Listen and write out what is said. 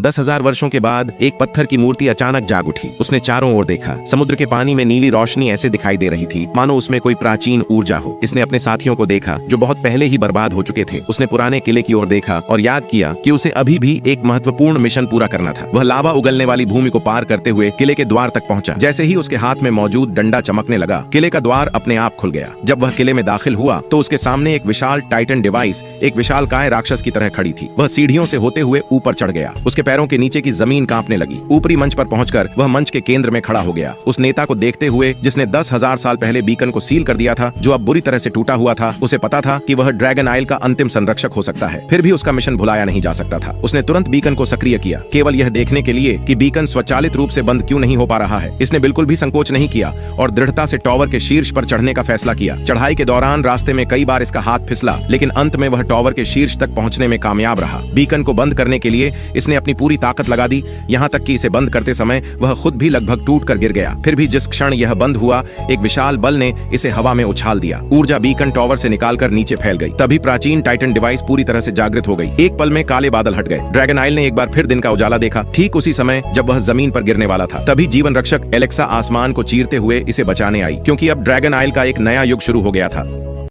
10,000 वर्षों के बाद एक पत्थर की मूर्ति अचानक जाग उठी। उसने चारों ओर देखा। समुद्र के पानी में नीली रोशनी ऐसे दिखाई दे रही थी मानो उसमें कोई प्राचीन ऊर्जा हो। इसने अपने साथियों को देखा जो बहुत पहले ही बर्बाद हो चुके थे। उसने पुराने किले की ओर देखा और याद किया कि उसे अभी भी एक महत्वपूर्ण मिशन पूरा करना था। वह लावा उगलने वाली भूमि को पार करते हुए किले के द्वार तक पहुंचा। जैसे ही उसके हाथ में मौजूद डंडा चमकने लगा, किले का द्वार अपने आप खुल गया। जब वह किले में दाखिल हुआ तो उसके सामने एक विशाल टाइटन डिवाइस एक विशालकाय राक्षस की तरह खड़ी थी। वह सीढ़ियों से होते हुए ऊपर चढ़ गया। उसके पैरों के नीचे की जमीन कांपने लगी। ऊपरी मंच पर पहुंचकर वह मंच के केंद्र में खड़ा हो गया। उस नेता को देखते हुए जिसने 10,000 साल पहले बीकन को सील कर दिया था, जो अब बुरी तरह से टूटा हुआ था, उसे पता था कि वह ड्रैगन आइल का अंतिम संरक्षक हो सकता है। फिर भी उसका मिशन भुलाया नहीं जा सकता था। उसने तुरंत बीकन को सक्रिय किया, केवल यह देखने के लिए कि बीकन स्वचालित रूप से बंद क्यों नहीं हो पा रहा है। इसने बिल्कुल भी संकोच नहीं किया और दृढ़ता से टॉवर के शीर्ष पर चढ़ने का फैसला किया। चढ़ाई के दौरान रास्ते में कई बार इसका हाथ फिसला, लेकिन अंत में वह टॉवर के शीर्ष तक पहुंचने में कामयाब रहा। बीकन को बंद करने के लिए इसने अपनी पूरी ताकत लगा दी, यहाँ तक कि इसे बंद करते समय वह खुद भी लगभग टूट कर गिर गया। फिर भी जिस क्षण यह बंद हुआ, एक विशाल बल ने इसे हवा में उछाल दिया। ऊर्जा बीकन टॉवर से निकालकर नीचे फैल गई। तभी प्राचीन टाइटन डिवाइस पूरी तरह से जागृत हो गई। एक पल में काले बादल हट गए। ड्रैगन आइल ने एक बार फिर दिन का उजाला देखा। ठीक उसी समय जब वह जमीन पर गिरने वाला था, तभी जीवन रक्षक एलेक्सा आसमान को चीरते हुए इसे बचाने आई, क्योंकि अब ड्रैगन आइल का एक नया युग शुरू हो गया था।